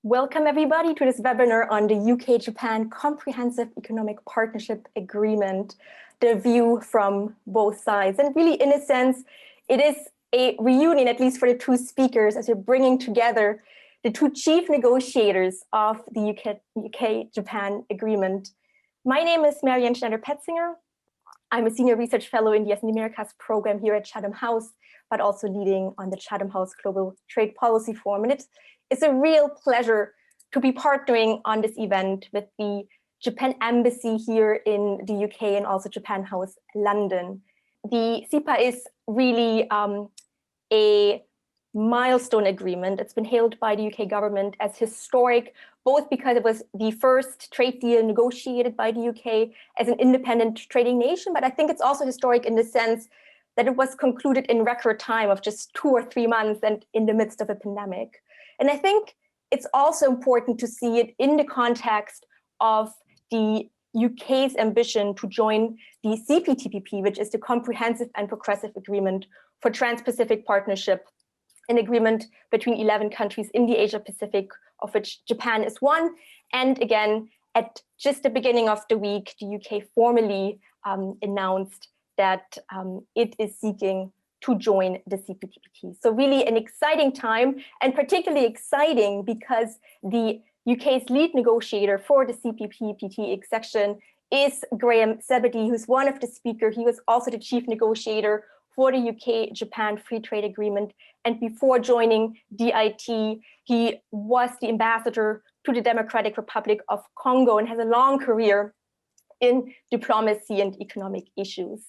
Welcome everybody to this webinar on the UK-Japan Comprehensive Economic Partnership Agreement, the view from both sides. And really, in a sense, it is a reunion, at least for the two speakers, as we're bringing together the two chief negotiators of the UK-Japan Agreement. My name is Marianne Schneider-Petzinger. I'm a senior research fellow in the US and Americas program here at Chatham House, but also leading on the Chatham House Global Trade Policy Forum. And it's a real pleasure to be partnering on this event with the Japan Embassy here in the UK and also Japan House London. The CEPA is really a milestone agreement. It's been hailed by the UK government as historic, both because it was the first trade deal negotiated by the UK as an independent trading nation, but I think it's also historic in the sense that it was concluded in record time of just 2 or 3 months and in the midst of a pandemic. And I think it's also important to see it in the context of the UK's ambition to join the CPTPP, which is the Comprehensive and Progressive Agreement for Trans-Pacific Partnership, an agreement between 11 countries in the Asia-Pacific, of which Japan is one. And again, at just the beginning of the week, the UK formally announced that it is seeking to join the CPTPP. So really an exciting time, and particularly exciting because the UK's lead negotiator for the CPTPP accession is Graham Zebedee, who's one of the speakers. He was also the chief negotiator for the UK-Japan Free Trade Agreement. And before joining DIT, he was the ambassador to the Democratic Republic of Congo and has a long career in diplomacy and economic issues.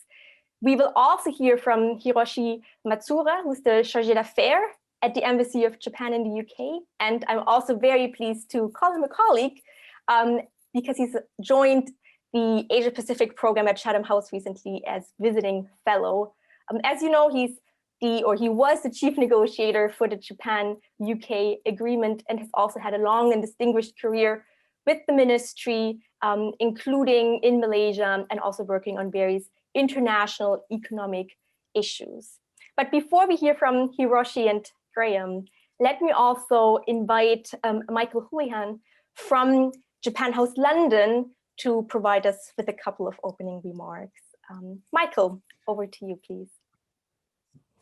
We will also hear from Hiroshi Matsuura, who's the Chargé d'Affaires at the Embassy of Japan in the UK. And I'm also very pleased to call him a colleague because he's joined the Asia Pacific program at Chatham House recently as visiting fellow. As you know, he was the chief negotiator for the Japan-UK agreement and has also had a long and distinguished career with the ministry, including in Malaysia and also working on various international economic issues. But before we hear from Hiroshi and Graham, let me also invite Michael Houlihan from Japan House London to provide us with a couple of opening remarks. Michael, over to you, please.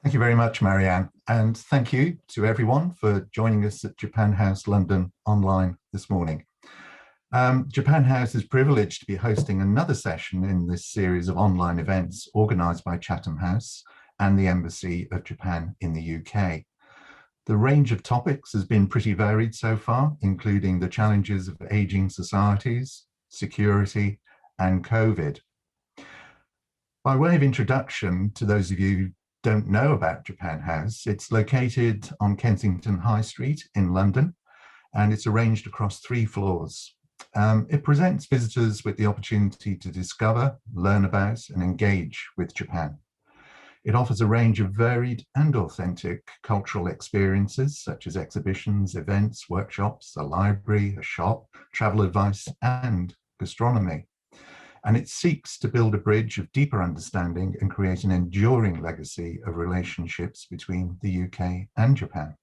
Thank you very much, Marianne, and thank you to everyone for joining us at Japan House London online this morning. Japan House is privileged to be hosting another session in this series of online events organised by Chatham House and the Embassy of Japan in the UK. The range of topics has been pretty varied so far, including the challenges of ageing societies, security, and COVID. By way of introduction to those of you who don't know about Japan House, it's located on Kensington High Street in London, and it's arranged across 3 floors. It presents visitors with the opportunity to discover, learn about, and engage with Japan. It offers a range of varied and authentic cultural experiences, such as exhibitions, events, workshops, a library, a shop, travel advice, and gastronomy. And it seeks to build a bridge of deeper understanding and create an enduring legacy of relationships between the UK and Japan.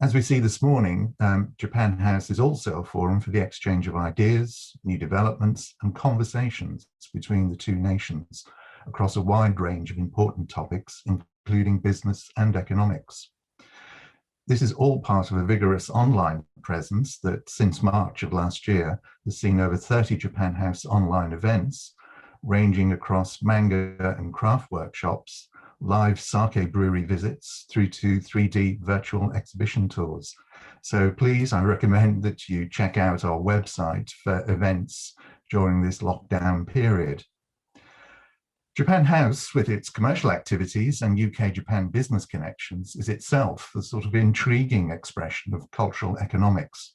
As we see this morning, Japan House is also a forum for the exchange of ideas, new developments, and conversations between the two nations across a wide range of important topics, including business and economics. This is all part of a vigorous online presence that, since March of last year, has seen over 30 Japan House online events, ranging across manga and craft workshops, live sake brewery visits through to 3D virtual exhibition tours. So please, I recommend that you check out our website for events during this lockdown period. Japan House, with its commercial activities and UK-Japan business connections, is itself a sort of intriguing expression of cultural economics,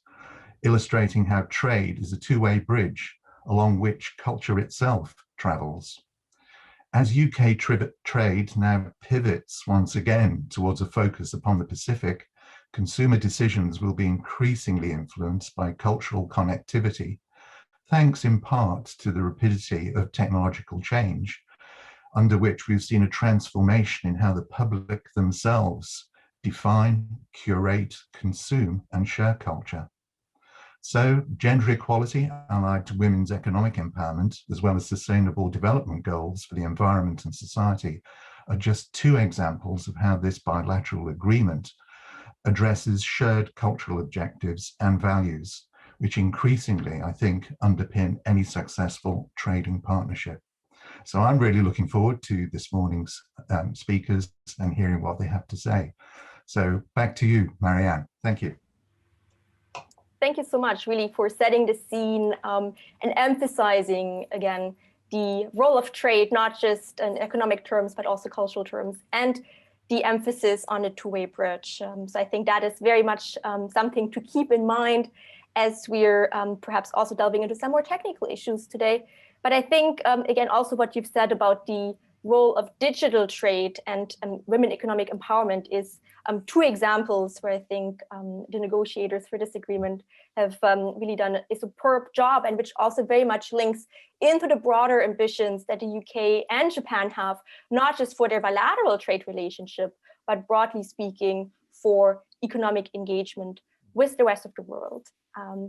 illustrating how trade is a two-way bridge along which culture itself travels. As UK trade now pivots once again towards a focus upon the Pacific, consumer decisions will be increasingly influenced by cultural connectivity, thanks in part to the rapidity of technological change, under which we've seen a transformation in how the public themselves define, curate, consume, and share culture. So gender equality allied to women's economic empowerment, as well as sustainable development goals for the environment and society, are just two examples of how this bilateral agreement addresses shared cultural objectives and values, which increasingly, I think, underpin any successful trading partnership. So I'm really looking forward to this morning's speakers and hearing what they have to say. So back to you, Marianne. Thank you. Thank you so much, really, for setting the scene and emphasizing, again, the role of trade, not just in economic terms, but also cultural terms, and the emphasis on a two-way bridge. So I think that is very much something to keep in mind as we're perhaps also delving into some more technical issues today. But I think, again, also what you've said about the role of digital trade and women economic empowerment is two examples where I think the negotiators for this agreement have really done a superb job, and which also very much links into the broader ambitions that the UK and Japan have, not just for their bilateral trade relationship, but broadly speaking for economic engagement with the rest of the world.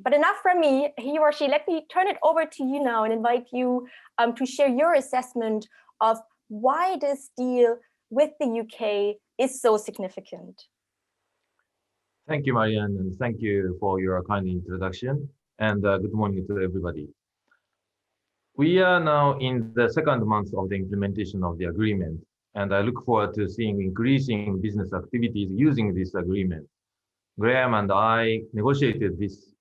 But enough from me, Hiroshi, let me turn it over to you now and invite you to share your assessment of why this deal with the UK is so significant. Thank you, Marianne, and thank you for your kind introduction, and good morning to everybody. We are now in the second month of the implementation of the agreement, and I look forward to seeing increasing business activities using this agreement. Graham and I negotiated this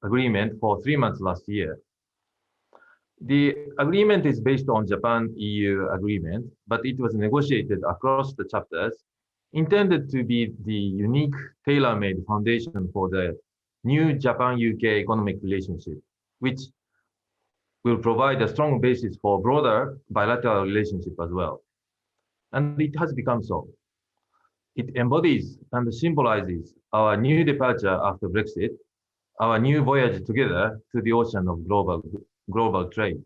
agreement for 3 months last year. The agreement is based on Japan-EU agreement, but it was negotiated across the chapters, intended to be the unique tailor-made foundation for the new Japan-UK economic relationship, which will provide a strong basis for broader bilateral relationship as well. And it has become so. It embodies and symbolizes our new departure after Brexit, our new voyage together to the ocean of global trade.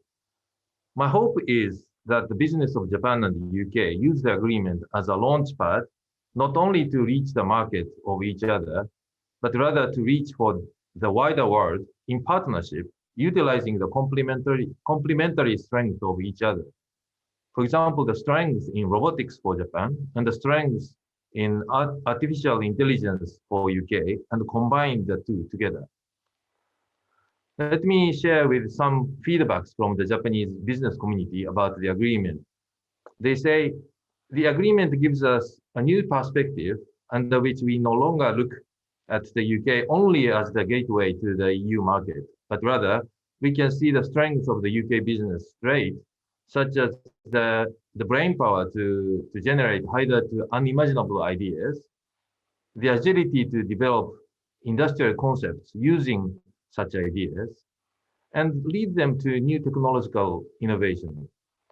My hope is that the business of Japan and the UK use the agreement as a launchpad, not only to reach the market of each other, but rather to reach for the wider world in partnership, utilizing the complementary strength of each other. For example, the strengths in robotics for Japan and the strengths in artificial intelligence for UK, and combine the two together. Let me share with some feedbacks from the Japanese business community about the agreement. They say, the agreement gives us a new perspective under which we no longer look at the UK only as the gateway to the EU market, but rather we can see the strengths of the UK business trade, such as the brain power to generate hitherto unimaginable ideas, the agility to develop industrial concepts using such ideas, and lead them to new technological innovation,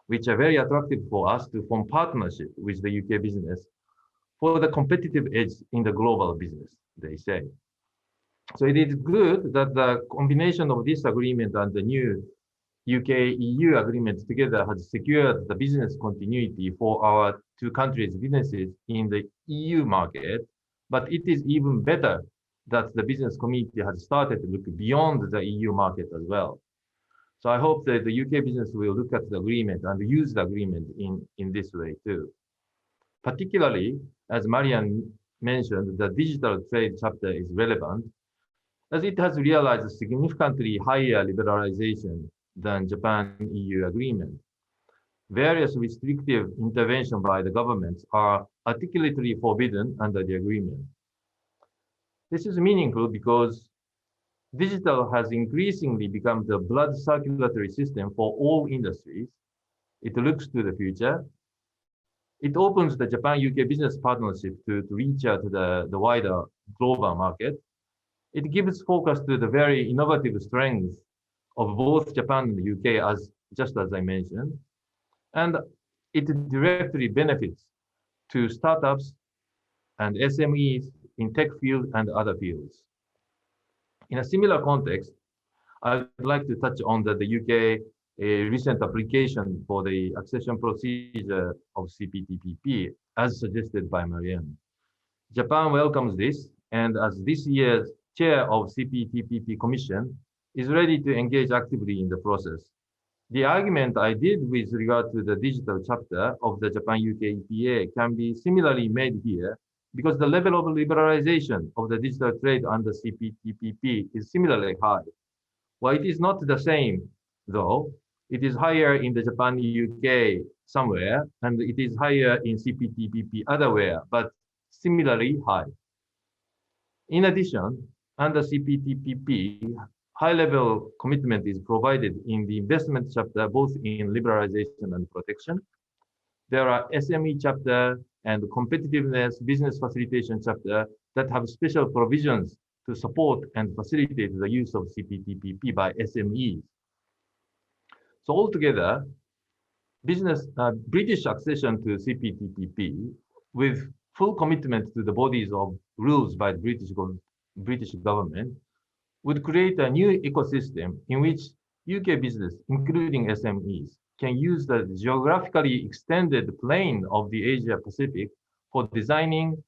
which are very attractive for us to form partnership with the UK business for the competitive edge in the global business, they say. So it is good that the combination of this agreement and the new UK-EU agreement together has secured the business continuity for our two countries' businesses in the EU market, but it is even better that the business community has started to look beyond the EU market as well. So I hope that the UK business will look at the agreement and use the agreement in this way too. Particularly, as Marianne mentioned, the digital trade chapter is relevant, as it has realized a significantly higher liberalization than Japan-EU agreement. Various restrictive interventions by the governments are articulately forbidden under the agreement. This is meaningful because digital has increasingly become the blood circulatory system for all industries. It looks to the future. It opens the Japan-UK business partnership to reach out to the wider global market. It gives focus to the very innovative strengths of both Japan and the UK, just as I mentioned. And it directly benefits to startups and SMEs in tech field and other fields. In a similar context, I'd like to touch on the UK recent application for the accession procedure of CPTPP, as suggested by Marianne. Japan welcomes this, and as this year's chair of CPTPP Commission, is ready to engage actively in the process. The argument I did with regard to the digital chapter of the Japan-UK EPA can be similarly made here because the level of liberalization of the digital trade under CPTPP is similarly high. While it is not the same, though, it is higher in the Japan-UK somewhere, and it is higher in CPTPP otherwhere, but similarly high. In addition, under CPTPP, high-level commitment is provided in the investment chapter, both in liberalization and protection. There are SME chapter and competitiveness business facilitation chapter that have special provisions to support and facilitate the use of CPTPP by SMEs. So altogether, British accession to CPTPP with full commitment to the bodies of rules by the British government would create a new ecosystem in which UK business, including SMEs, can use the geographically extended plane of the Asia Pacific for designing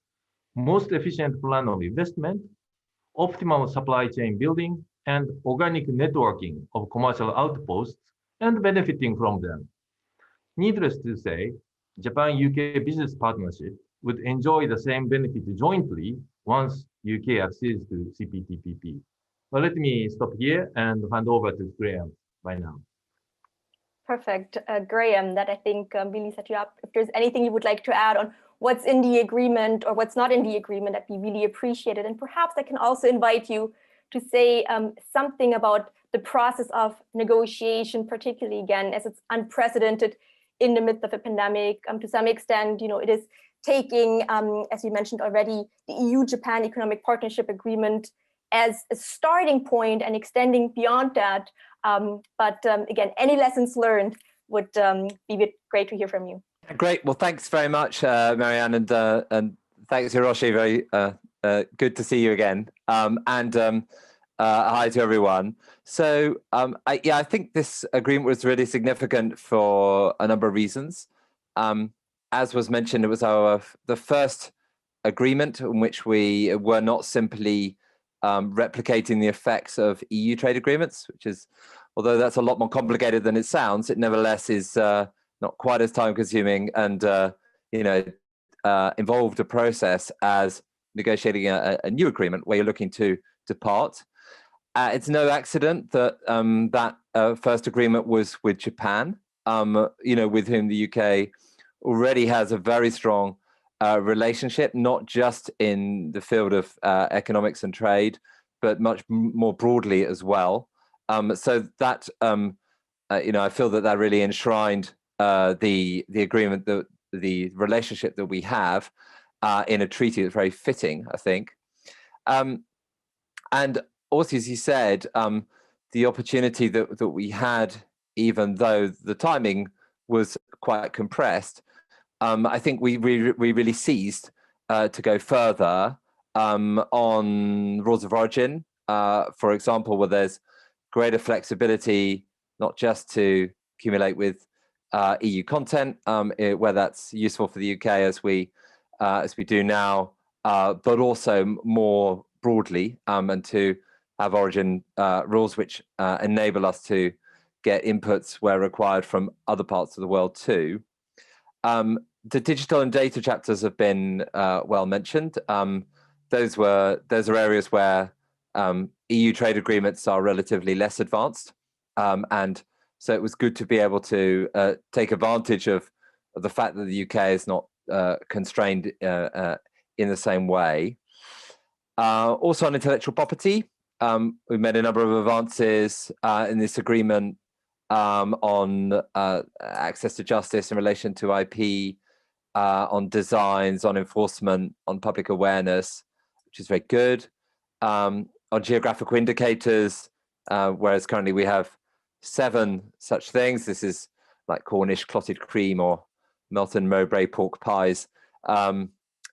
most efficient plan of investment, optimal supply chain building, and organic networking of commercial outposts and benefiting from them. Needless to say, Japan-UK business partnership would enjoy the same benefit jointly once UK accedes to CPTPP. Well, let me stop here and hand over to Graham by now. Perfect. Graham, that I think really set you up. If there's anything you would like to add on what's in the agreement or what's not in the agreement, that'd be really appreciated. And perhaps I can also invite you to say something about the process of negotiation, particularly again, as it's unprecedented in the midst of a pandemic. To some extent, it is taking, as you mentioned already, the EU-Japan Economic Partnership Agreement as a starting point and extending beyond that. But again, any lessons learned would be great to hear from you. Great. Well, thanks very much, Marianne, and thanks, Hiroshi. Very good to see you again. And hi to everyone. So I think this agreement was really significant for a number of reasons. As was mentioned, it was the first agreement in which we were not simply replicating the effects of EU trade agreements, which is, although that's a lot more complicated than it sounds, it nevertheless is not quite as time consuming and involved a process as negotiating a new agreement where you're looking to depart. It's no accident that that first agreement was with Japan, with whom the UK already has a very strong relationship, not just in the field of economics and trade, but much more broadly as well. So that I feel that really enshrined the agreement, the relationship that we have in a treaty that's very fitting, I think. And also, as you said, the opportunity that we had, even though the timing was quite compressed, I think we really seized to go further on rules of origin, for example, where there's greater flexibility, not just to accumulate with EU content, where that's useful for the UK as we do now, but also more broadly, and to have origin rules which enable us to get inputs where required from other parts of the world too. The digital and data chapters have been well mentioned. Those are areas where EU trade agreements are relatively less advanced, and so it was good to be able to take advantage of the fact that the UK is not constrained in the same way. Also on intellectual property, we've made a number of advances in this agreement on access to justice in relation to IP, on designs, on enforcement, on public awareness, which is very good. On geographical indicators, whereas currently we have 7 such things. This is like Cornish clotted cream or Melton Mowbray pork pies,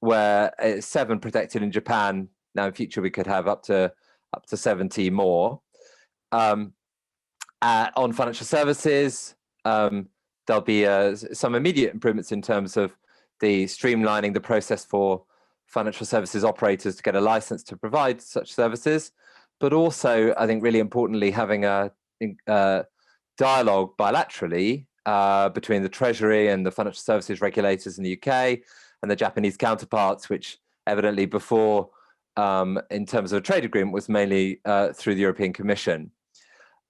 where 7 protected in Japan. Now in future we could have up to 70 more. On financial services, there'll be some immediate improvements in terms of the streamlining the process for financial services operators to get a license to provide such services, but also, I think really importantly, having a dialogue bilaterally between the Treasury and the financial services regulators in the UK and the Japanese counterparts, which evidently before, in terms of a trade agreement, was mainly through the European Commission.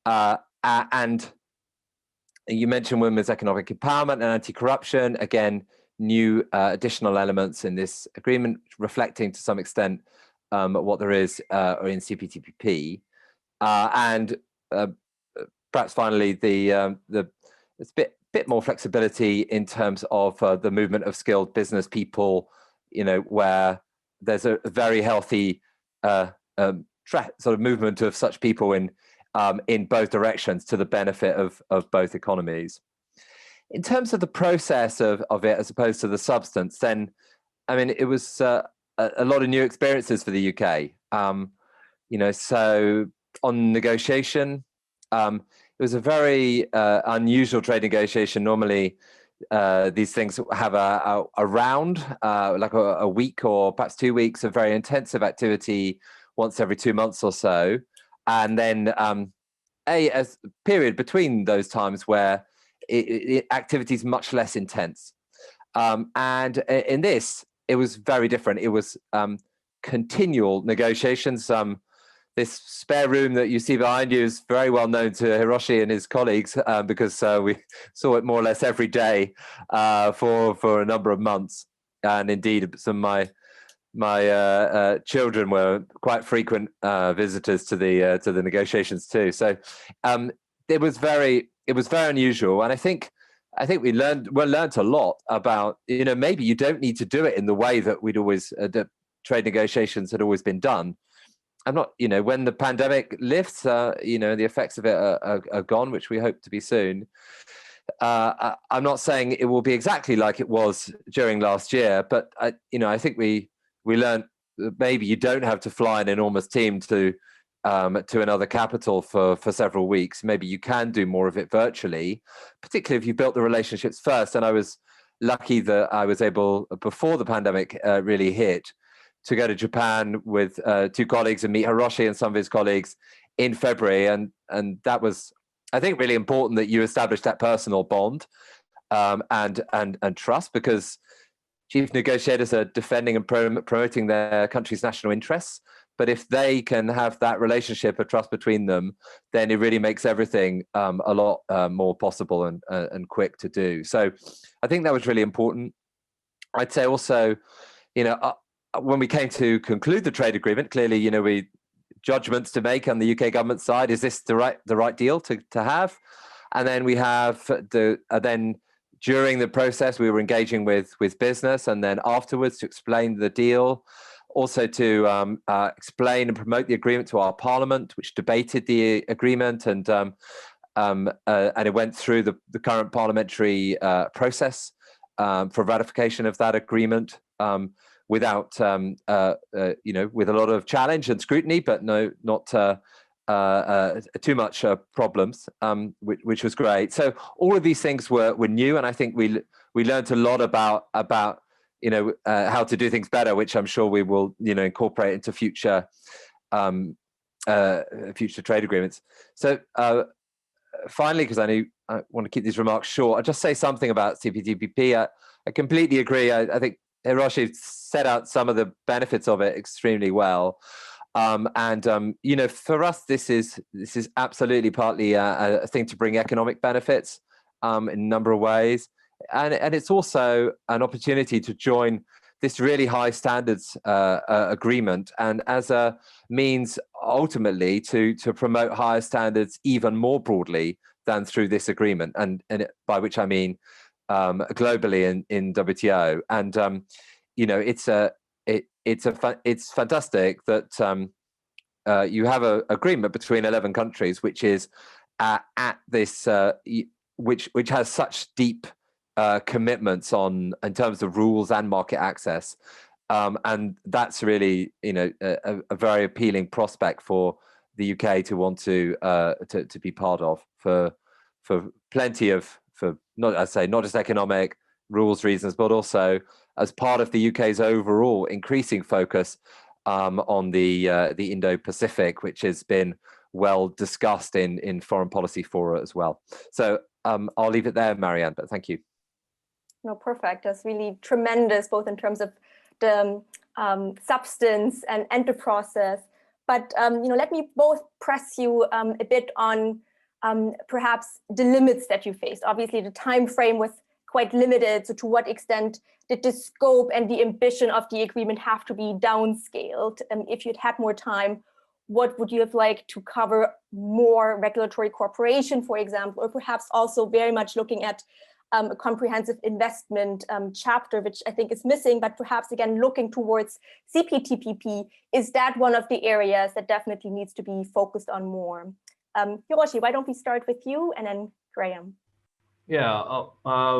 And you mentioned women's economic empowerment and anti-corruption. Again, new additional elements in this agreement, reflecting to some extent what there is in CPTPP. And perhaps finally, it's a bit more flexibility in terms of the movement of skilled business people, where there's a very healthy sort of movement of such people in both directions to the benefit of both economies. In terms of the process of it as opposed to the substance, then, I mean, it was a lot of new experiences for the UK. So on negotiation, it was a very unusual trade negotiation. Normally, these things have a round, like a week or perhaps 2 weeks of very intensive activity once every 2 months or so. And then a period between those times where activity is much less intense. And in this, it was very different. It was continual negotiations. This spare room that you see behind you is very well known to Hiroshi and his colleagues because we saw it more or less every day for a number of months. And indeed, some of my children were quite frequent visitors to the negotiations too. So it was very unusual, and I think we learned a lot about, maybe you don't need to do it in the way that we'd always the trade negotiations had always been done. I'm not, when the pandemic lifts, the effects of it are gone, which we hope to be soon. I'm not saying it will be exactly like it was during last year, but I think we learned that maybe you don't have to fly an enormous team to another capital for several weeks. Maybe you can do more of it virtually, particularly if you built the relationships first. And I was lucky that I was able, before the pandemic really hit, to go to Japan with 2 colleagues and meet Hiroshi and some of his colleagues in February. And that was, I think, really important that you establish that personal bond and trust, because chief negotiators are defending and promoting their country's national interests. But if they can have that relationship of trust between them, then it really makes everything a lot more possible and quick to do. So I think that was really important. I'd say also, when we came to conclude the trade agreement, clearly, we judgments to make on the UK government side. Is this the right deal to have? And then we have then during the process, we were engaging with business, and then afterwards to explain the deal. Also to explain and promote the agreement to our Parliament, which debated the agreement, and it went through the current parliamentary process for ratification of that agreement without, with a lot of challenge and scrutiny, but not too much problems, which was great. So all of these things were new, and I think we learned a lot about how to do things better, which I'm sure we will, incorporate into future trade agreements. So finally, because I want to keep these remarks short, I'll just say something about CPTPP. I completely agree. I think Hiroshi set out some of the benefits of it extremely well. For us, this is absolutely partly a thing to bring economic benefits in a number of ways. And it's also an opportunity to join this really high standards agreement, and as a means ultimately to promote higher standards even more broadly than through this agreement, and by which I mean globally in WTO. And it's fantastic that you have an agreement between 11 countries, which is at this which has such deep commitments in terms of rules and market access, and that's really a very appealing prospect for the UK to want to be part of for plenty of not just economic rules reasons, but also as part of the UK's overall increasing focus on the Indo-Pacific, which has been well discussed in foreign policy fora as well. So I'll leave it there, Marianne, but thank you. No, perfect. That's really tremendous, both in terms of the substance and the process. But let me both press you a bit on perhaps the limits that you faced. Obviously, the time frame was quite limited. So to what extent did the scope and the ambition of the agreement have to be downscaled? If you'd had more time, what would you have liked to cover more regulatory cooperation, for example, or perhaps also very much looking at a comprehensive investment chapter, which I think is missing, but perhaps again, looking towards CPTPP, is that one of the areas that definitely needs to be focused on more? Hiroshi, why don't we start with you and then Graham? Yeah,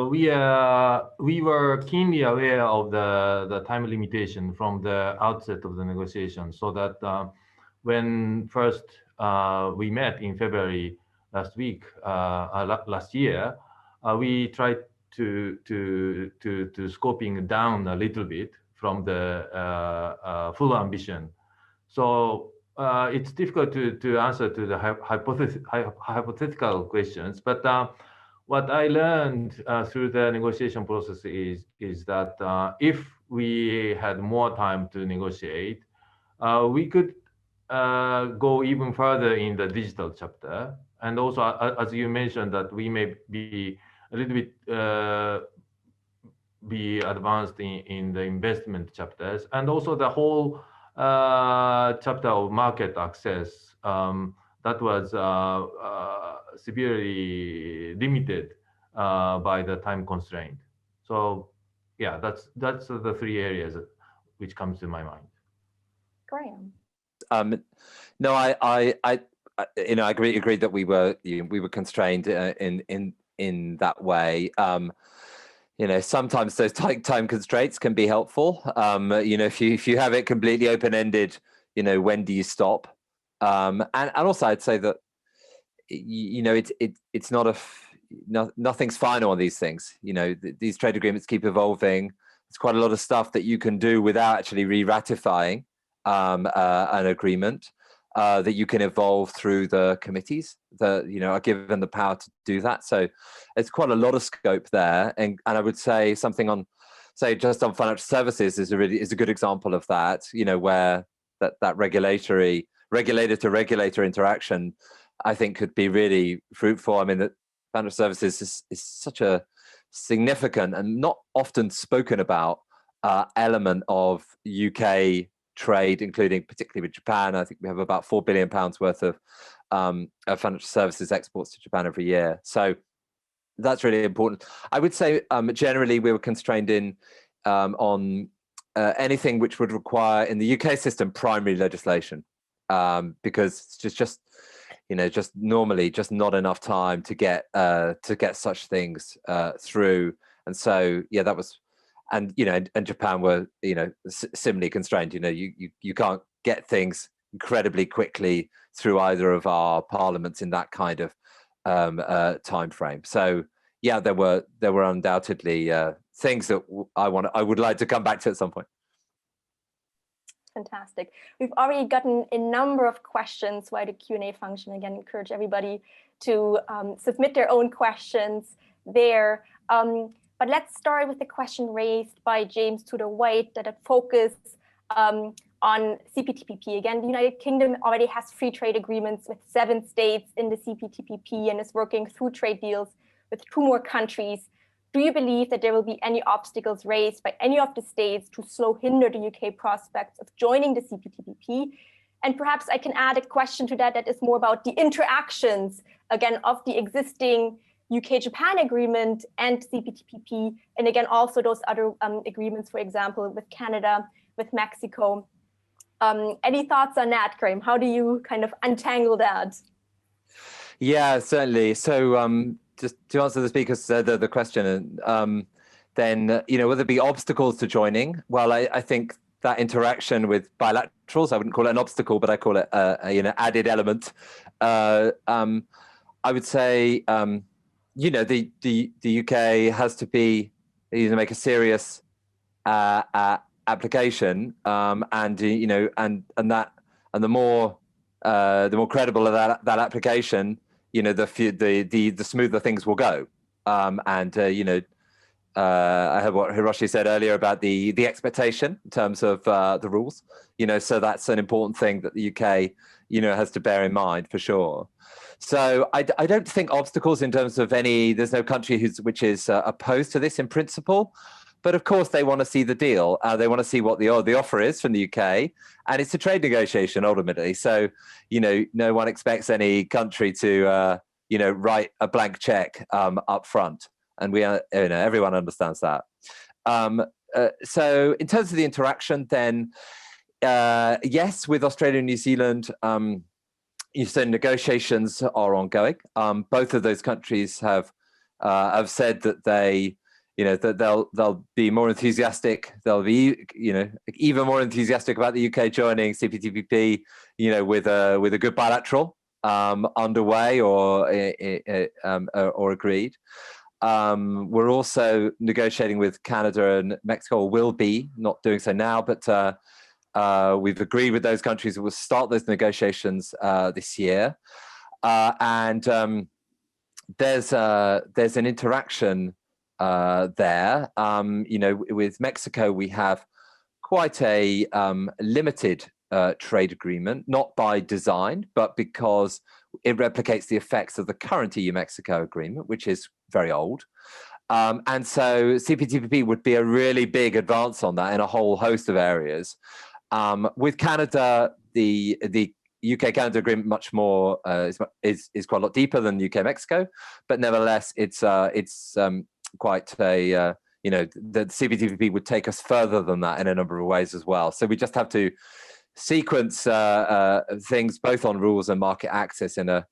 we were keenly aware of the time limitation from the outset of the negotiation, so that when first we met in February last year, we tried to scoping down a little bit from the full ambition. So it's difficult to answer to the hypothetical questions, but what I learned through the negotiation process is that if we had more time to negotiate, we could go even further in the digital chapter. And also, as you mentioned, that we may be a little bit be advanced in the investment chapters, and also the whole chapter of market access that was severely limited by the time constraint. So yeah, that's the three areas which comes to my mind. Graham. No, I agree that we were constrained in that way. Sometimes those tight time constraints can be helpful. If you have it completely open-ended, when do you stop? And also I'd say that it's not nothing's final on these things. These trade agreements keep evolving. There's quite a lot of stuff that you can do without actually re-ratifying an agreement that you can evolve through the committees that are given the power to do that. So it's quite a lot of scope there, and I would say something on, say, just on financial services is a good example of that. Where that regulator to regulator interaction, I think, could be really fruitful. I mean, that financial services is such a significant and not often spoken about element of UK trade, including particularly with Japan. I think we have about £4 billion worth of financial services exports to Japan every year. So that's really important. I would say generally we were constrained on anything which would require in the UK system primary legislation, because it's just normally just not enough time to get such things through. And so yeah, that was. And and Japan were similarly constrained. You can't get things incredibly quickly through either of our parliaments in that kind of time frame. So yeah, there were undoubtedly things that I would like to come back to at some point. Fantastic. We've already gotten a number of questions via the Q&A function. Again, encourage everybody to submit their own questions there. But let's start with the question raised by James Tudor-White that focus on CPTPP. Again, the United Kingdom already has free trade agreements with 7 states in the CPTPP and is working through trade deals with 2 more countries. Do you believe that there will be any obstacles raised by any of the states to hinder the UK prospects of joining the CPTPP? And perhaps I can add a question to that is more about the interactions, again, of the existing UK-Japan agreement and CPTPP, and again, also those other agreements, for example, with Canada, with Mexico. Any thoughts on that, Graham? How do you kind of untangle that? Yeah, certainly. So just to answer the speaker's the question, then will there be obstacles to joining? Well, I think that interaction with bilaterals, I wouldn't call it an obstacle, but I call it added element. I would say. The UK has to make a serious application, and the more credible of that application, the smoother things will go. I heard what Hiroshi said earlier about the expectation in terms of the rules. So that's an important thing that the UK, has to bear in mind for sure. So I don't think obstacles in terms of there's no country which is opposed to this in principle. But of course, they want to see the deal. They want to see what the offer is from the UK, and it's a trade negotiation ultimately. So, no one expects any country to, write a blank check up front, and everyone understands that. So, in terms of the interaction, then yes, with Australia and New Zealand, you said negotiations are ongoing. Both of those countries have said that that they'll be more enthusiastic. They'll be, even more enthusiastic about the UK joining CPTPP, with a good bilateral underway or agreed. We're also negotiating with Canada and Mexico, or will be, not doing so now, but we've agreed with those countries that we'll start those negotiations this year. And there's an interaction there. With Mexico, we have quite a limited trade agreement, not by design, but because it replicates the effects of the current EU-Mexico agreement, which is very old. And so CPTPP would be a really big advance on that in a whole host of areas. With Canada, the UK-Canada agreement much more is quite a lot deeper than UK-Mexico, but nevertheless, it's quite a the CPTPP would take us further than that in a number of ways as well. So we just have to sequence things both on rules and market access in a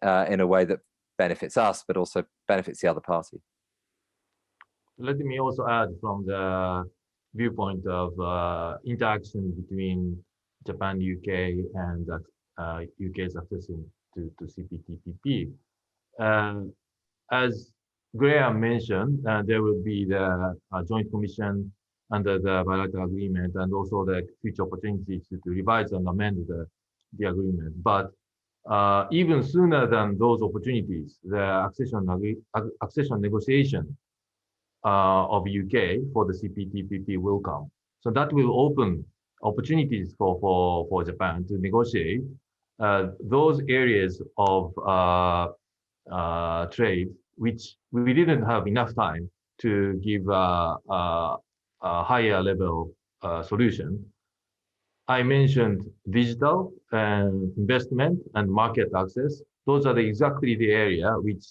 way that benefits us, but also benefits the other party. Let me also add from the viewpoint of interaction between Japan, UK, and UK's accession to CPTPP. As Graham mentioned, there will be the joint commission under the bilateral agreement, and also the future opportunities to revise and amend the agreement. But even sooner than those opportunities, the accession negotiation of UK for the CPTPP will come. So that will open opportunities for Japan to negotiate those areas of trade which we didn't have enough time to give a higher level solution. I mentioned digital and investment and market access. Those are exactly the area which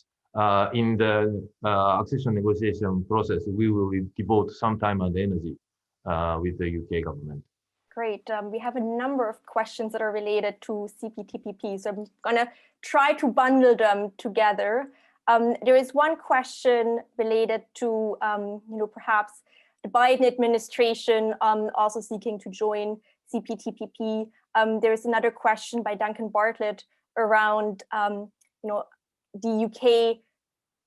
in the accession negotiation process, we will devote some time and energy with the UK government. Great. We have a number of questions that are related to CPTPP, so I'm going to try to bundle them together. There is one question related to, perhaps the Biden administration also seeking to join CPTPP. There is another question by Duncan Bartlett around, the UK,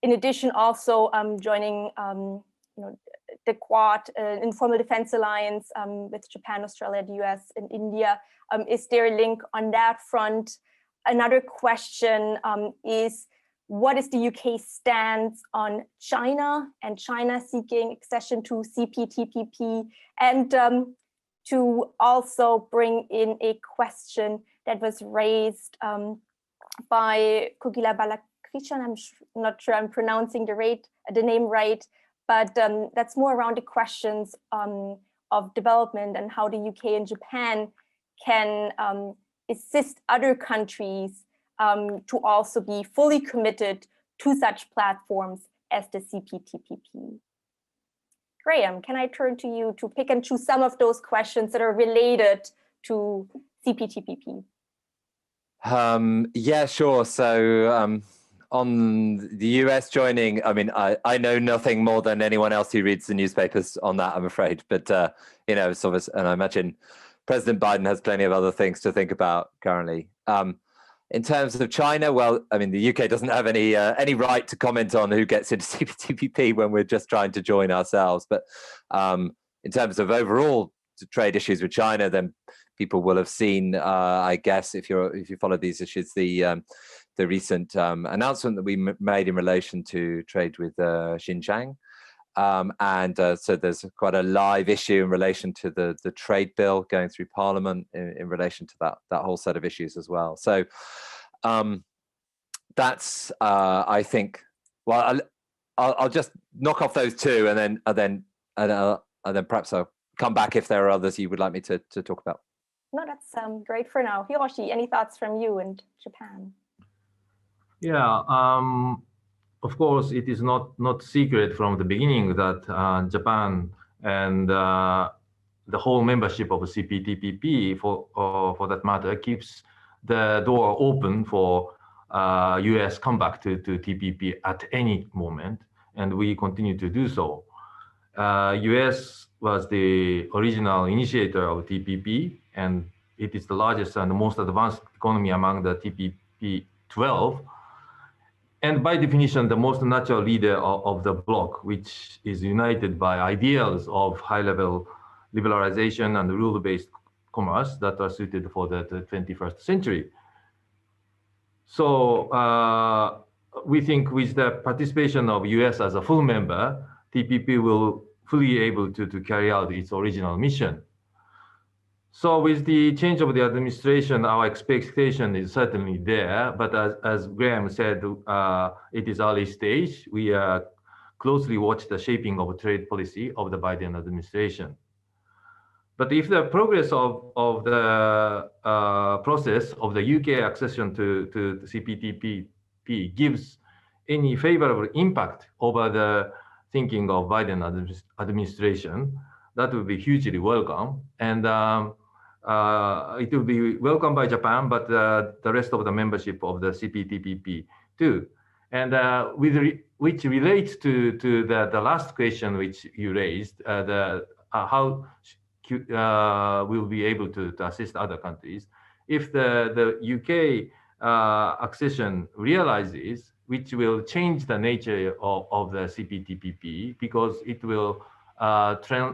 in addition, also joining, the Quad, Informal Defense Alliance with Japan, Australia, the US, and India. Is there a link on that front? Another question is, what is the UK stance on China and China seeking accession to CPTPP? And to also bring in a question that was raised by Kugila Balakrishan. I'm not sure I'm pronouncing the name right, but that's more around the questions of development and how the UK and Japan can assist other countries to also be fully committed to such platforms as the CPTPP. Graham, can I turn to you to pick and choose some of those questions that are related to CPTPP? Yeah, sure. So on the US joining, I mean, I know nothing more than anyone else who reads the newspapers on that, I'm afraid. But, it's obvious, and I imagine President Biden has plenty of other things to think about currently. In terms of China, well, I mean, the UK doesn't have any right to comment on who gets into CPTPP when we're just trying to join ourselves. But in terms of overall trade issues with China, then people will have seen, I guess, if you follow these issues, the recent announcement that we made in relation to trade with Xinjiang. So there's quite a live issue in relation to the trade bill going through Parliament in relation to that whole set of issues as well. So that's I think. Well, I'll just knock off those two, and then perhaps I'll come back if there are others you would like me to talk about. No, that's great for now. Hiroshi, any thoughts from you and Japan? Yeah, of course, it is not secret from the beginning that Japan and the whole membership of CPTPP, for that matter, keeps the door open for US comeback to TPP at any moment, and we continue to do so. US was the original initiator of TPP, and it is the largest and the most advanced economy among the TPP 12. And by definition, the most natural leader of the bloc, which is united by ideals of high-level liberalization and rule-based commerce that are suited for the 21st century. So we think with the participation of US as a full member, TPP will fully able to carry out its original mission. So with the change of the administration, our expectation is certainly there, but as Graham said, it is early stage. We closely watch the shaping of trade policy of the Biden administration. But if the progress of the process of the UK accession to CPTPP gives any favorable impact over the thinking of Biden administration, that would be hugely welcome. And it will be welcomed by Japan, but the rest of the membership of the CPTPP too. And which relates to the last question which you raised, how we'll be able to assist other countries. If the UK accession realizes, which will change the nature of the CPTPP, because it will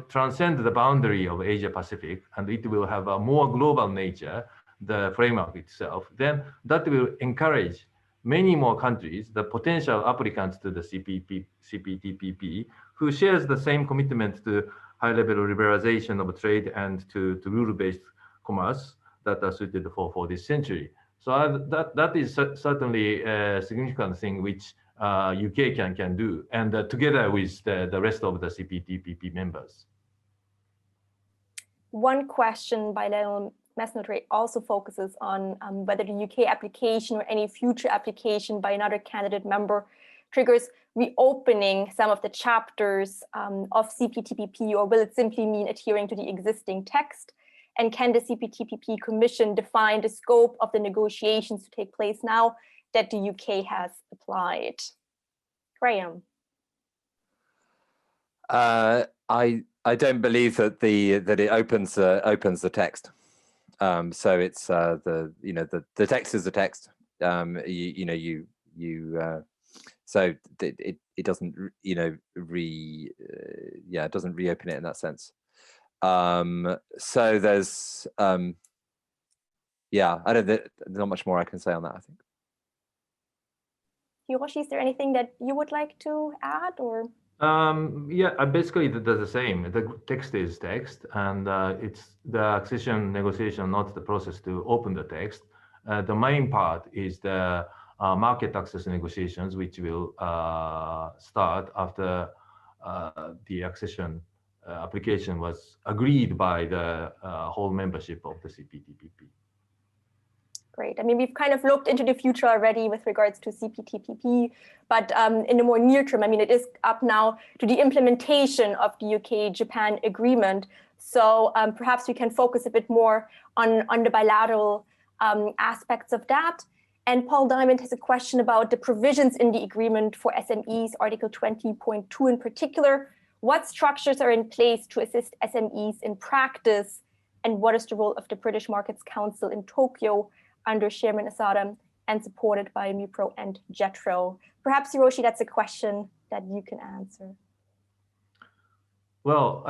transcend the boundary of Asia Pacific, and it will have a more global nature, the framework itself, then that will encourage many more countries, the potential applicants to the CPTPP, who shares the same commitment to high-level liberalization of trade and to rule-based commerce that are suited for this century. So that is certainly a significant thing which UK can do, and together with the rest of the CPTPP members. One question by Lionel Messnotre also focuses on whether the UK application or any future application by another candidate member triggers reopening some of the chapters of CPTPP, or will it simply mean adhering to the existing text? And can the CPTPP Commission define the scope of the negotiations to take place now that the UK has applied? Graham. I don't believe that it opens the text. So it's the text is the text. So it doesn't it doesn't reopen it in that sense. So there's there's not much more I can say on that, I think. Hiroshi, is there anything that you would like to add, or? Basically that's the same. The text is text, and it's the accession negotiation, not the process to open the text. The main part is the market access negotiations, which will start after the accession application was agreed by the whole membership of the CPTPP. Great. I mean, we've kind of looked into the future already with regards to CPTPP, but in the more near term, I mean, it is up now to the implementation of the UK-Japan agreement. So perhaps we can focus a bit more on the bilateral aspects of that. And Paul Diamond has a question about the provisions in the agreement for SMEs, Article 20.2 in particular. What structures are in place to assist SMEs in practice? And what is the role of the British Markets Council in Tokyo under Chairman Asada and supported by MIPRO and JETRO? Perhaps, Hiroshi, that's a question that you can answer. Well,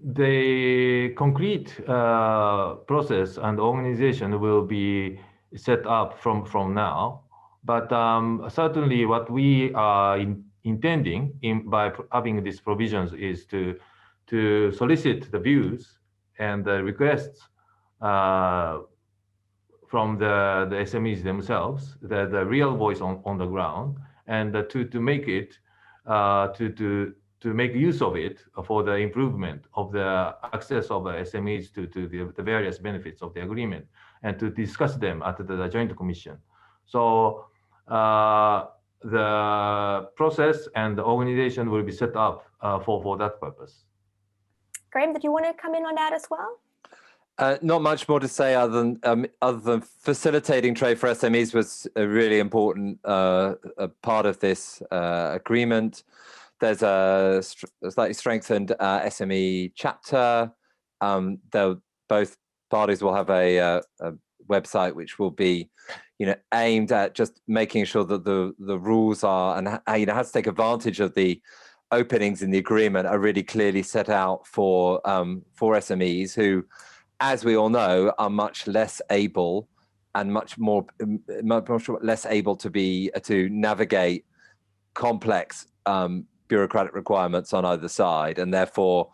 the concrete process and organization will be set up from now. But certainly what we are intending by having these provisions is to solicit the views and the requests from the SMEs themselves, the real voice on the ground, and to make it, to make use of it for the improvement of the access of the SMEs to the various benefits of the agreement, and to discuss them at the Joint Commission. So the process and the organization will be set up for that purpose. Graham, did you want to come in on that as well? Not much more to say other than facilitating trade for SMEs was a really important part of this agreement. There's a slightly strengthened SME chapter. Both parties will have a website which will be, aimed at just making sure that the rules are and how to take advantage of the openings in the agreement are really clearly set out for SMEs who, as we all know, are much less able and much less able to navigate complex bureaucratic requirements on either side, and therefore,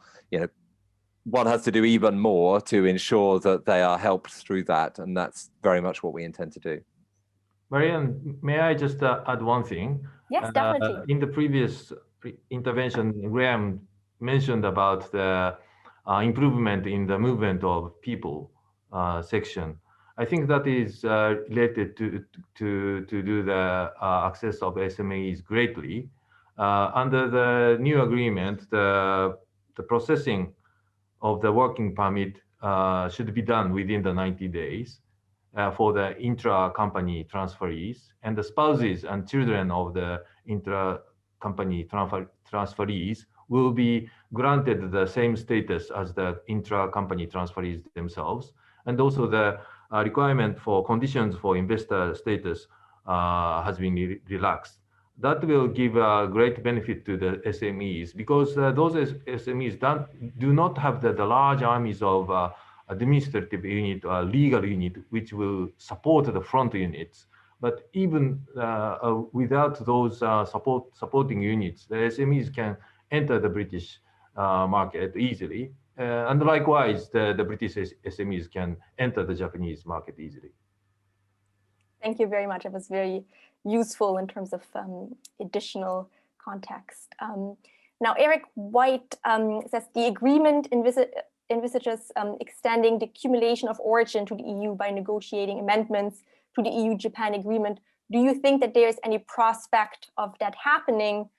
one has to do even more to ensure that they are helped through that, and that's very much what we intend to do. Marianne, may I just add one thing? Yes, definitely. In the previous intervention, Graham mentioned about the improvement in the movement of people section. I think that is related to do the access of SMEs greatly. Under the new agreement, the processing of the working permit should be done within the 90 days for the intra-company transferees, and the spouses and children of the intra-company transferees will be granted the same status as the intra-company transferees themselves. And also the requirement for conditions for investor status has been relaxed. That will give a great benefit to the SMEs, because those SMEs do not have the large armies of administrative unit or legal unit which will support the front units. But even without those supporting units, the SMEs can enter the British market easily. And likewise, the British SMEs can enter the Japanese market easily. Thank you very much. It was very useful in terms of additional context. Now, Eric White says the agreement envisages extending the accumulation of origin to the EU by negotiating amendments to the EU-Japan agreement. Do you think that there is any prospect of that happening?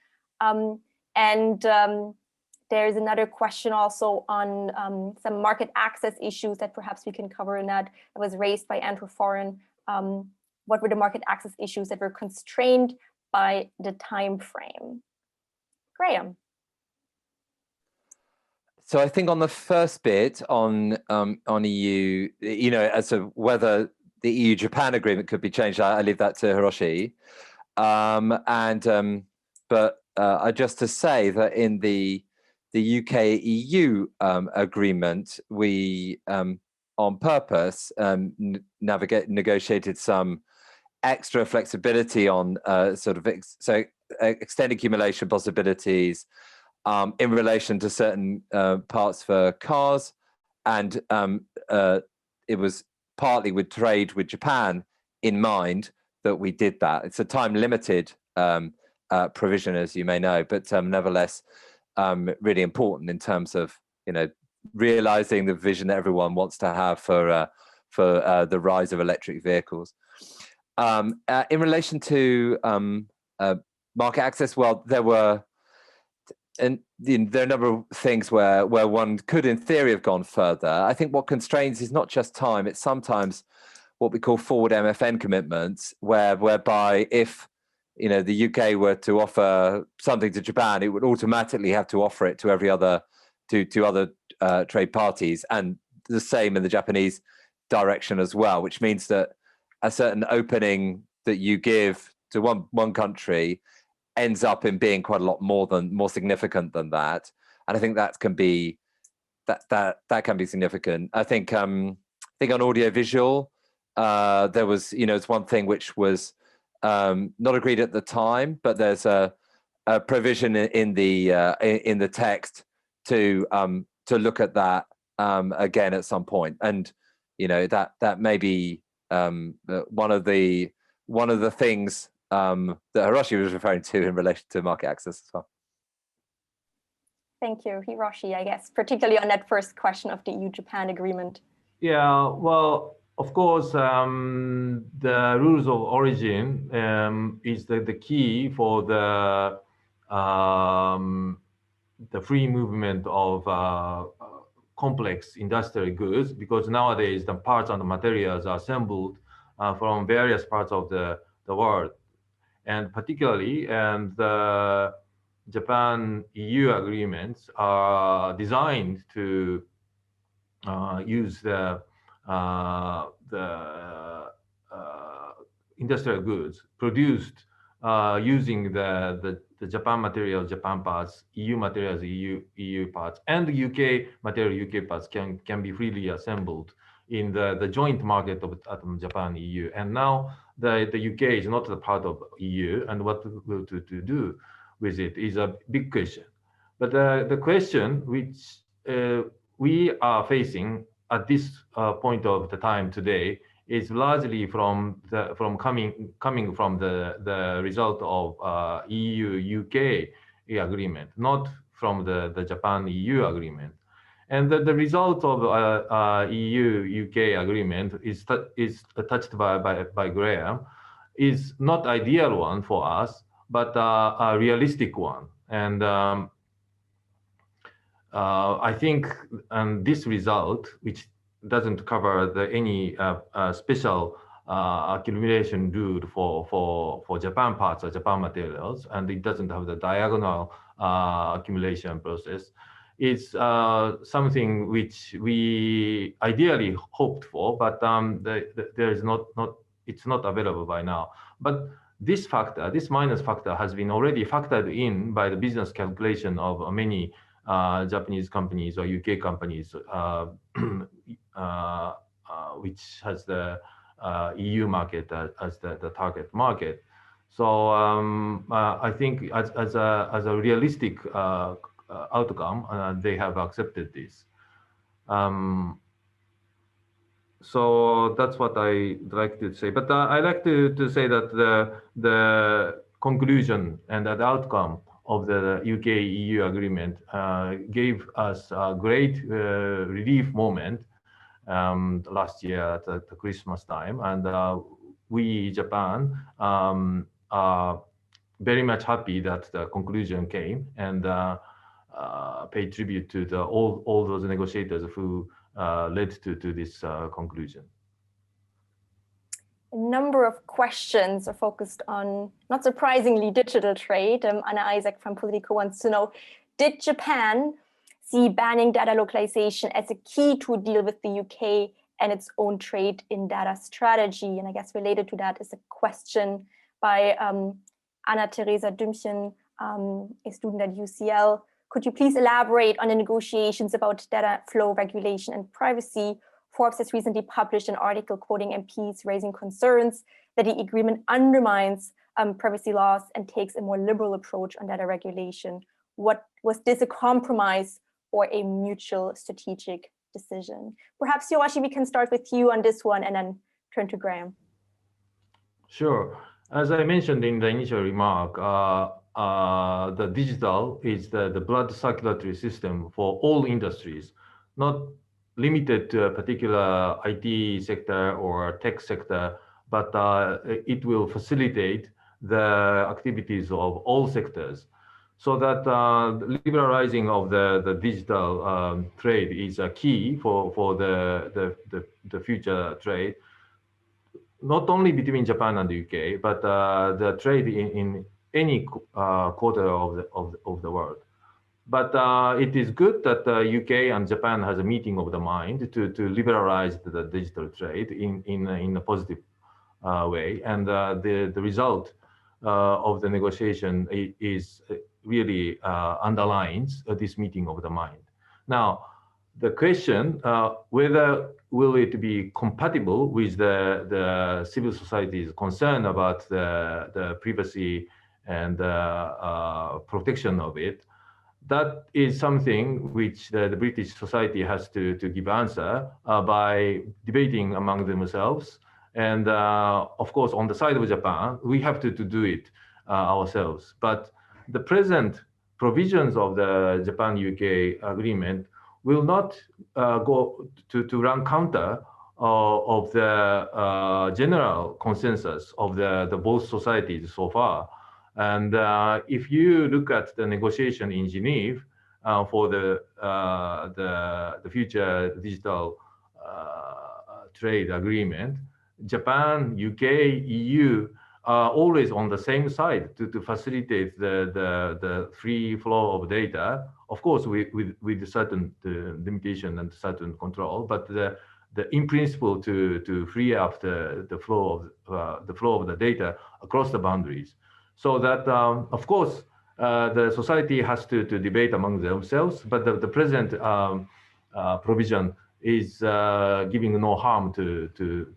There's another question also on some market access issues that perhaps we can cover in that was raised by Andrew Foran. What were the market access issues that were constrained by the time frame? Graham. So I think on the first bit on EU, as to whether the EU-Japan agreement could be changed, I leave that to Hiroshi. But just to say that in the UK-EU agreement, we on purpose negotiated some extra flexibility on extended accumulation possibilities in relation to certain parts for cars, and it was partly with trade with Japan in mind that we did that. It's a time-limited provision, as you may know, but nevertheless really important in terms of realizing the vision that everyone wants to have for the rise of electric vehicles. In relation to market access, well, there are a number of things where one could, in theory, have gone further. I think what constrains is not just time; it's sometimes what we call forward MFN commitments, whereby if the UK were to offer something to Japan, it would automatically have to offer it to every other to other trade parties, and the same in the Japanese direction as well, which means that a certain opening that you give to one country ends up in being quite a lot more significant than that. and I think that can be significant. I think on audiovisual, there was, it's one thing which was not agreed at the time, but there's a provision in the text to look at that again at some point, and that may be one of the things that Hiroshi was referring to in relation to market access as well. Thank you, Hiroshi, I guess, particularly on that first question of the EU-Japan agreement. Yeah, well, of course, the rules of origin is the key for the free movement of complex industrial goods, because nowadays the parts and the materials are assembled from various parts of the world. And particularly, the Japan-EU agreements are designed to use the industrial goods produced using the Japan material, Japan parts, EU materials, EU parts, and the UK material, UK parts can be freely assembled in the joint market of Japan, EU. And now the UK is not a part of EU, and what to do with it is a big question. But the question which we are facing at this point of the time today is largely coming from the result of EU-UK agreement, not from the Japan-EU agreement. And the result of EU-UK agreement is touched by Graham is not ideal one for us, but a realistic one. And I think this result, which doesn't cover any special accumulation rule for Japan parts or Japan materials, and it doesn't have the diagonal accumulation process, is something which we ideally hoped for, but there is it's not available by now. But this factor, this minus factor, has been already factored in by the business calculation of many Japanese companies or UK companies, which has the EU market as the target market. So I think as a realistic outcome, they have accepted this. So that's what I'd like to say. But I like to say that the conclusion and the outcome of the UK-EU agreement gave us a great relief moment last year at the Christmas time. And we, Japan, are very much happy that the conclusion came, and pay tribute to all those negotiators who led to this conclusion. A number of questions are focused on, not surprisingly, digital trade. Anna Isaac from Politico wants to know, did Japan see banning data localization as a key to deal with the UK and its own trade in data strategy? And I guess related to that is a question by Anna Teresa Dümchen, a student at UCL. Could you please elaborate on the negotiations about data flow regulation and privacy? Forbes has recently published an article quoting MPs raising concerns that the agreement undermines privacy laws and takes a more liberal approach on data regulation. Was this a compromise or a mutual strategic decision? Perhaps, Hiroshi, we can start with you on this one and then turn to Graham. Sure. As I mentioned in the initial remark, the digital is the blood circulatory system for all industries, not limited to a particular IT sector or tech sector, but it will facilitate the activities of all sectors. So that liberalizing of the digital trade is a key for the future trade, not only between Japan and the UK, but the trade in any quarter of the world. But it is good that the UK and Japan has a meeting of the mind to liberalize the digital trade in a positive way. And the result of the negotiation is really underlines this meeting of the mind. Now, the question whether will it be compatible with the civil society's concern about the privacy and protection of it, that is something which the British society has to give answer by debating among themselves. And of course, on the side of Japan, we have to do it ourselves. But the present provisions of the Japan-UK agreement will not go to run counter of the general consensus of the both societies so far. And if you look at the negotiation in Geneva for the future digital trade agreement, Japan, UK, EU are always on the same side to facilitate the free flow of data, of course with certain limitation and certain control, but the in principle to free up the flow of the data across the boundaries. So that, of course, the society has to debate among themselves, but the present provision is giving no harm to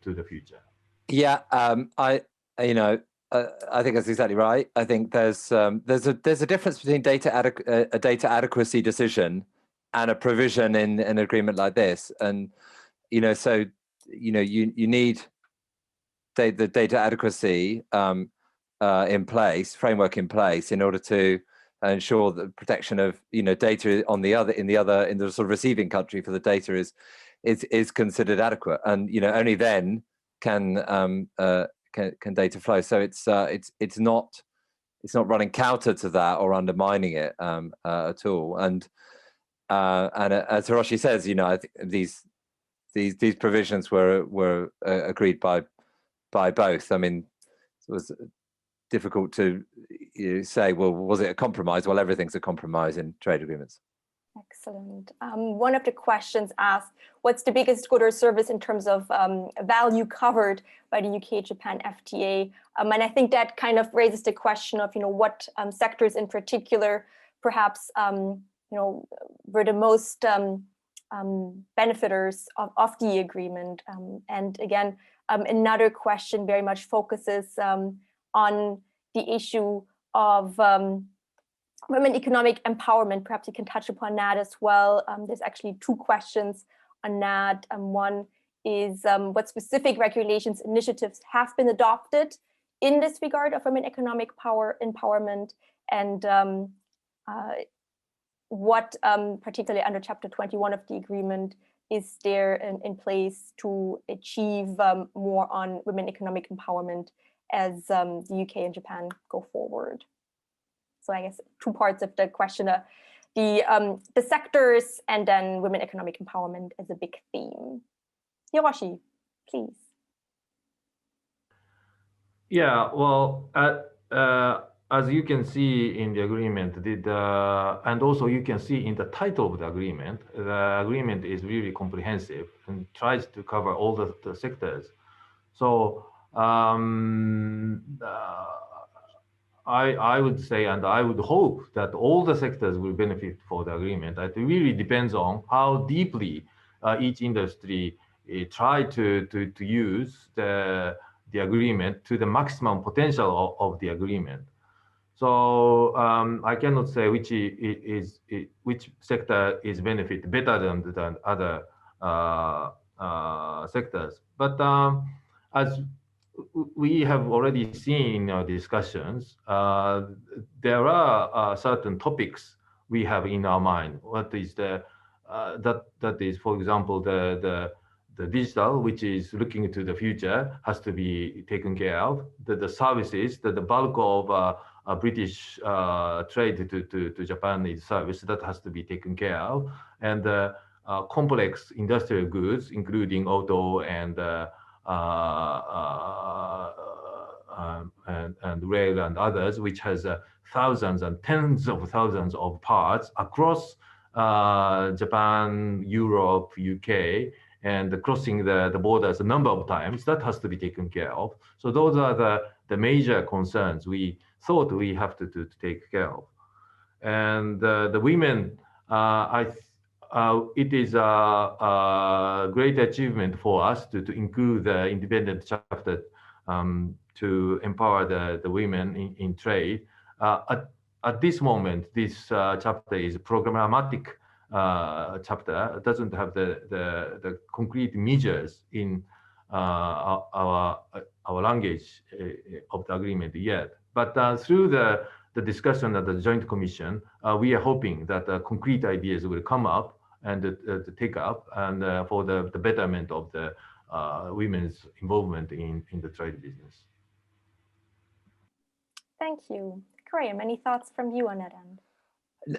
the future. Yeah, I think that's exactly right. I think there's a difference between a data adequacy decision and a provision in an agreement like this, and so you need the data adequacy framework in place in order to ensure the protection of data in the sort of receiving country for the data is considered adequate, and only then can data flow. So it's not running counter to that or undermining it at all. And as Hiroshi says, I think these provisions were agreed by both. I mean, it was difficult to say, well, was it a compromise? Well, everything's a compromise in trade agreements. Excellent. One of the questions asked, what's the biggest good or service in terms of value covered by the UK-Japan FTA? And I think that kind of raises the question of, what sectors in particular, perhaps, were the most benefiters of the agreement. And again, another question very much focuses on the issue of women economic empowerment. Perhaps you can touch upon that as well. There's actually two questions on that. One is what specific regulations, initiatives have been adopted in this regard of women economic empowerment, and what, particularly under Chapter 21 of the agreement, is there in place to achieve more on women economic empowerment as the UK and Japan go forward. So I guess two parts of the question, the sectors and then women economic empowerment as a big theme. Hiroshi, please. Yeah, well, as you can see in the agreement, and also you can see in the title of the agreement is really comprehensive and tries to cover all the sectors. So I would say, and I would hope that all the sectors will benefit for the agreement. It really depends on how deeply each industry try to use the agreement to the maximum potential of the agreement. So I cannot say which sector is benefit better than other sectors. But as we have already seen in our discussions, there are certain topics we have in our mind. What is that is, for example, the digital, which is looking into the future, has to be taken care of. The services, the bulk of British trade to Japan is service that has to be taken care of, and complex industrial goods, including auto and rail and others, which has thousands and tens of thousands of parts across Japan, Europe, UK, and crossing the borders a number of times. That has to be taken care of. So those are the major concerns we thought we have to take care of. And the women, it is a great achievement for us to include the independent chapter to empower the women in trade. At this moment, this chapter is a programmatic chapter. It doesn't have the concrete measures in our language of the agreement yet. But through the discussion at the Joint Commission, we are hoping that concrete ideas will come up and to take up and for the betterment of the women's involvement in the trade business. Thank you. Graham, any thoughts from you on that end?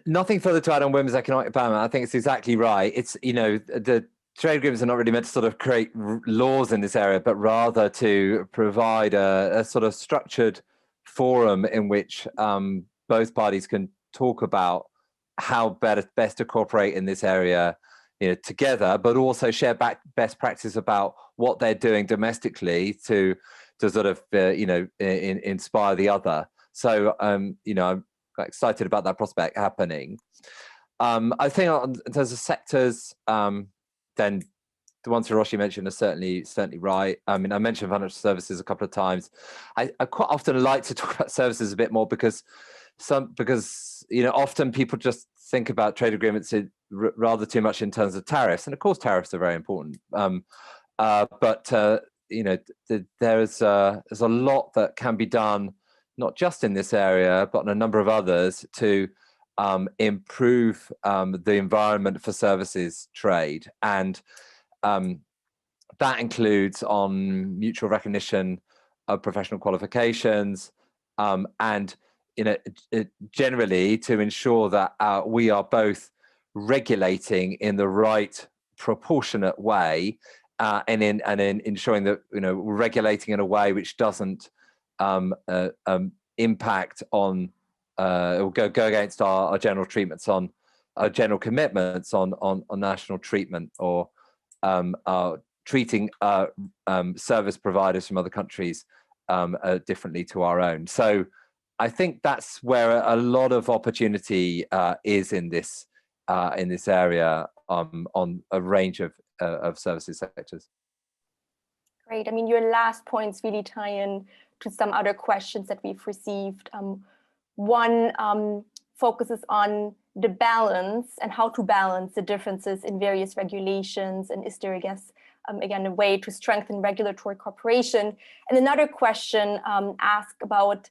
Nothing further to add on women's economic empowerment. I think it's exactly right. It's, you know, the trade agreements are not really meant to sort of create laws in this area, but rather to provide a sort of structured forum in which both parties can talk about how best to cooperate in this area, you know, together, but also share best practice about what they're doing domestically to sort of you know, inspire the other. So you know, I'm quite excited about that prospect happening. I think in terms of sectors, then the ones Hiroshi mentioned are certainly right. I mean, I mentioned financial services a couple of times. I quite often like to talk about services a bit more because you know, often people just think about trade agreements rather too much in terms of tariffs, and of course tariffs are very important. But you know, there's a lot that can be done, not just in this area, but in a number of others to improve the environment for services trade, and that includes on mutual recognition of professional qualifications, and you know, generally to ensure that we are both regulating in the right proportionate way, and in ensuring that, you know, we're regulating in a way which doesn't impact on or go against our general treatments on our general commitments on national treatment, or treating service providers from other countries differently to our own. So I think that's where a lot of opportunity is in this area on a range of services sectors. Great. I mean, your last points really tie in to some other questions that we've received. One focuses on the balance and how to balance the differences in various regulations, and is there, I guess, again, a way to strengthen regulatory cooperation? And another question asked about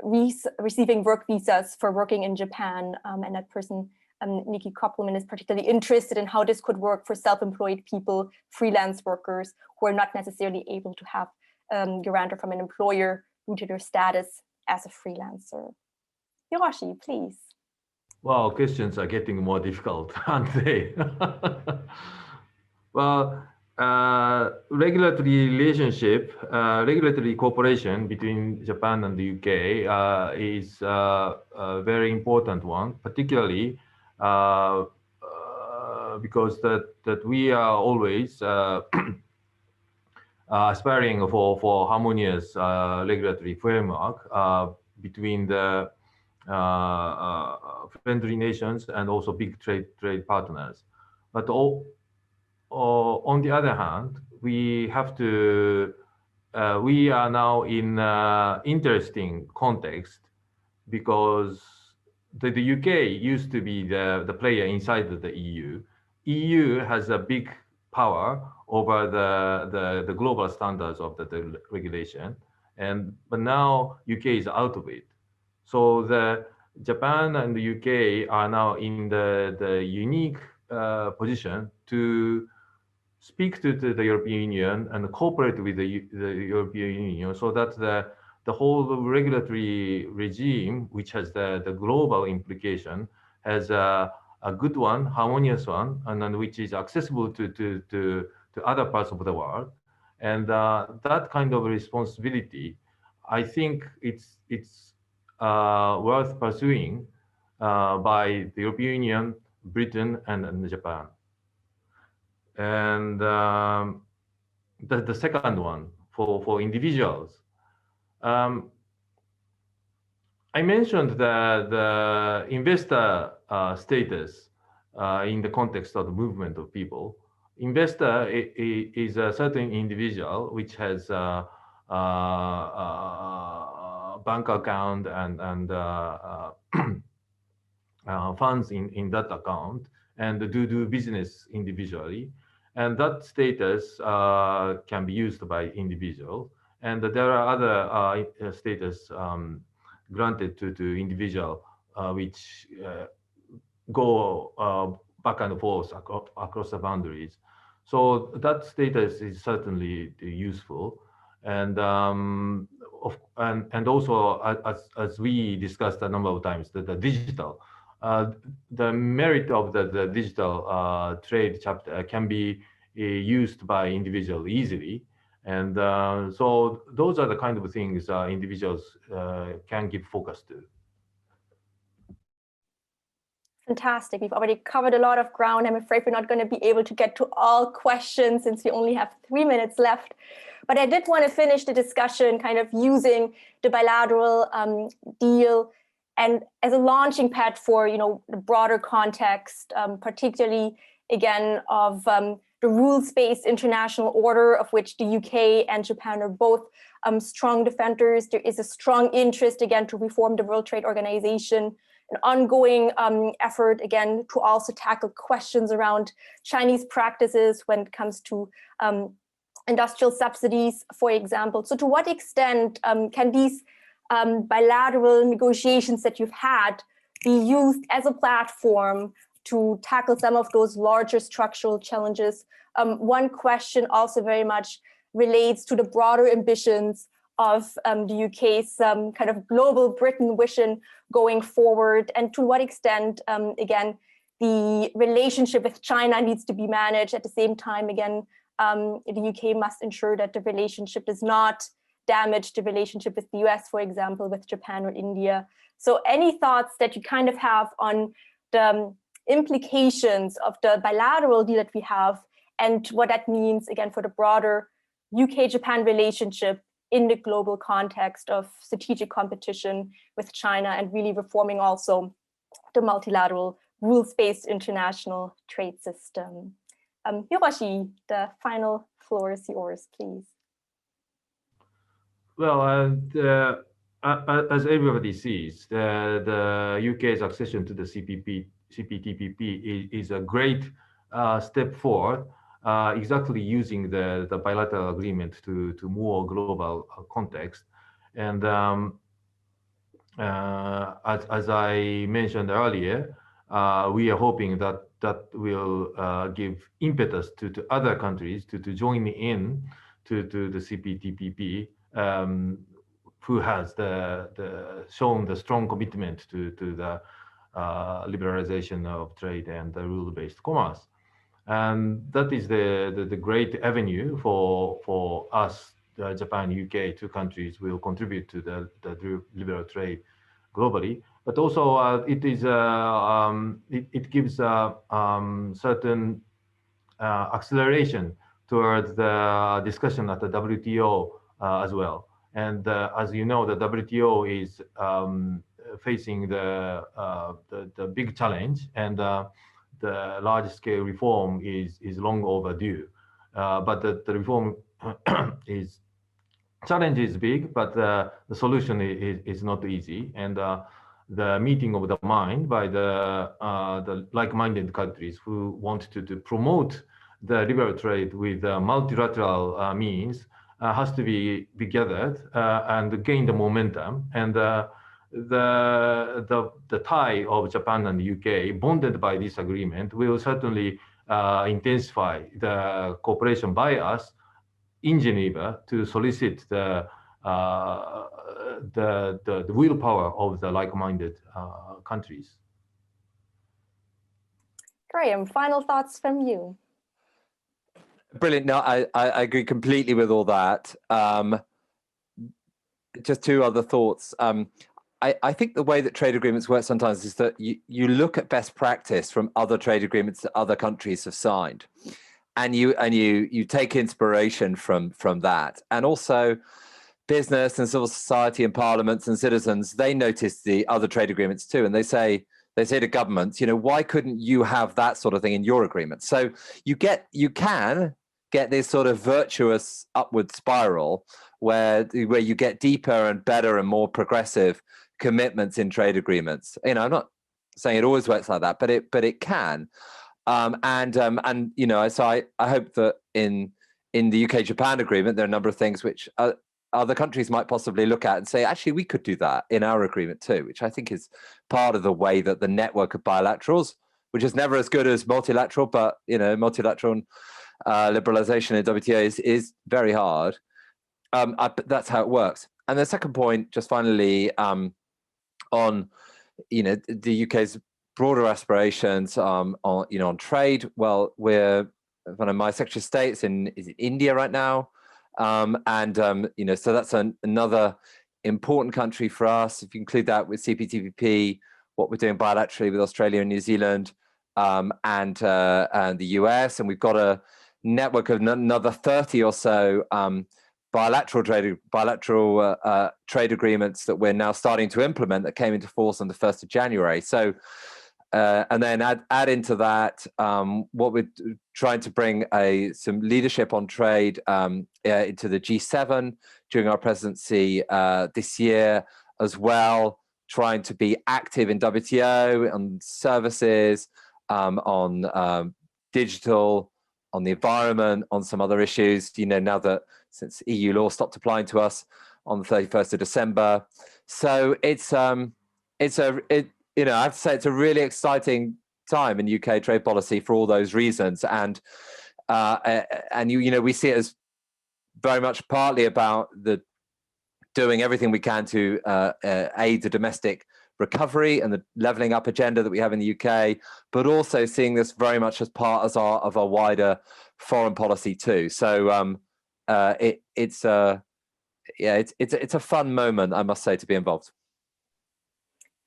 receiving work visas for working in Japan, and that person, Nikki Koppelman, is particularly interested in how this could work for self-employed people, freelance workers who are not necessarily able to have guarantor from an employer due to their status as a freelancer. Hiroshi, please. Well, questions are getting more difficult, aren't they? Well, regulatory cooperation between Japan and the UK is a very important one, particularly because that we are always aspiring for harmonious regulatory framework between the friendly nations and also big trade partners. But on the other hand, we have to, we are now in interesting context because the UK used to be the player inside the EU. EU has a big power over the global standards of the regulation, but now UK is out of it. So the Japan and the UK are now in the unique position to speak to the European Union and cooperate with the European Union, so that the whole regulatory regime, which has the global implication, has a good one, harmonious one, and which is accessible to other parts of the world. And that kind of responsibility, I think it's worth pursuing by the European Union, Britain, and Japan. And the second one for individuals, I mentioned the investor status in the context of the movement of people. Investor is a certain individual which has a bank account and funds in that account and do business individually. And that status can be used by individual. And there are other status granted to individual which go back and forth across the boundaries. So that status is certainly useful. And also, as we discussed a number of times, the digital, the merit of the digital trade chapter can be used by individuals easily. And so those are the kind of things individuals can give focus to. Fantastic. We've already covered a lot of ground. I'm afraid we're not going to be able to get to all questions since we only have 3 minutes left. But I did want to finish the discussion kind of using the bilateral deal and as a launching pad for, the broader context, particularly, again, of the rules-based international order of which the UK and Japan are both strong defenders. There is a strong interest, again, to reform the World Trade Organization, an ongoing effort, again, to also tackle questions around Chinese practices when it comes to industrial subsidies, for example. So to what extent can these bilateral negotiations that you've had be used as a platform to tackle some of those larger structural challenges? One question also very much relates to the broader ambitions of the UK's kind of global Britain vision going forward, and to what extent, again, the relationship with China needs to be managed. At the same time, again, the UK must ensure that the relationship does not damage the relationship with the US, for example, with Japan or India. So any thoughts that you kind of have on the implications of the bilateral deal that we have and what that means, again, for the broader UK-Japan relationship in the global context of strategic competition with China and really reforming also the multilateral rules-based international trade system. Hiroshi, the final floor is yours, please. Well, as everybody sees, the UK's accession to the CPTPP is a great step forward, exactly using the bilateral agreement to more global context. And as I mentioned earlier, we are hoping that will give impetus to other countries to join in to the CPTPP, who has shown the strong commitment to the liberalization of trade and the rule-based commerce. And that is the great avenue for us, Japan, UK, two countries will contribute to the liberal trade globally. But also it gives certain acceleration towards the discussion at the WTO as well. And as you know, the WTO is facing the big challenge, and the large-scale reform is long overdue. But the reform challenge is big, but the solution is not easy. And the meeting of the mind by the like-minded countries who want to promote the liberal trade with multilateral means has to be gathered and gain the momentum. And the tie of Japan and the UK, bonded by this agreement, will certainly intensify the cooperation by us in Geneva to solicit the willpower of the like-minded countries. Graham, final thoughts from you. Brilliant. No, I agree completely with all that. Just two other thoughts. I think the way that trade agreements work sometimes is that you look at best practice from other trade agreements that other countries have signed, and you take inspiration from that. And also, business and civil society and parliaments and citizens, they notice the other trade agreements too, and they say to governments, you know, why couldn't you have that sort of thing in your agreement? So you can get this sort of virtuous upward spiral where you get deeper and better and more progressive commitments in trade agreements. You know, I'm not saying it always works like that, but it can. And you know, so I hope that in the UK-Japan agreement, there are a number of things which other countries might possibly look at and say, actually, we could do that in our agreement too, which I think is part of the way that the network of bilaterals, which is never as good as multilateral, but you know, multilateral liberalization in WTO is very hard. That's how it works. And the second point, just finally, on you know, the UK's broader aspirations on trade. Well, we're one of my Secretary of State's in India right now, you know, so that's another important country for us. If you include that with CPTPP, what we're doing bilaterally with Australia and New Zealand, and the US, and we've got a network of another 30 or so bilateral trade agreements that we're now starting to implement that came into force on the 1st of January. So, and then add into that what we're trying to bring some leadership on trade into the G7 during our presidency this year as well, trying to be active in WTO, on services, on digital, on the environment, on some other issues, you know, now that since EU law stopped applying to us on the 31st of December. So you know, I have to say it's a really exciting time in UK trade policy for all those reasons. And you know, we see it as very much partly about doing everything we can to aid the domestic recovery and the levelling up agenda that we have in the UK, but also seeing this very much as part of our wider foreign policy too. So it's a fun moment, I must say, to be involved.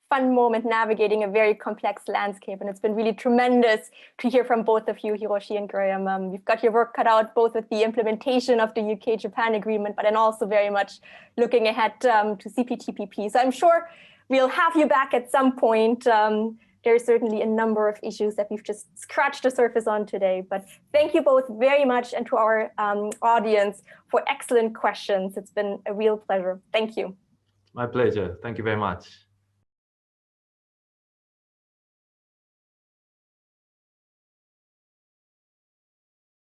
Fun moment navigating a very complex landscape, and it's been really tremendous to hear from both of you, Hiroshi and Graham. You've got your work cut out both with the implementation of the UK-Japan agreement, but then also very much looking ahead to CPTPP. So I'm sure we'll have you back at some point. There's certainly a number of issues that we've just scratched the surface on today, but thank you both very much, and to our audience for excellent questions. It's been a real pleasure. Thank you. My pleasure. Thank you very much.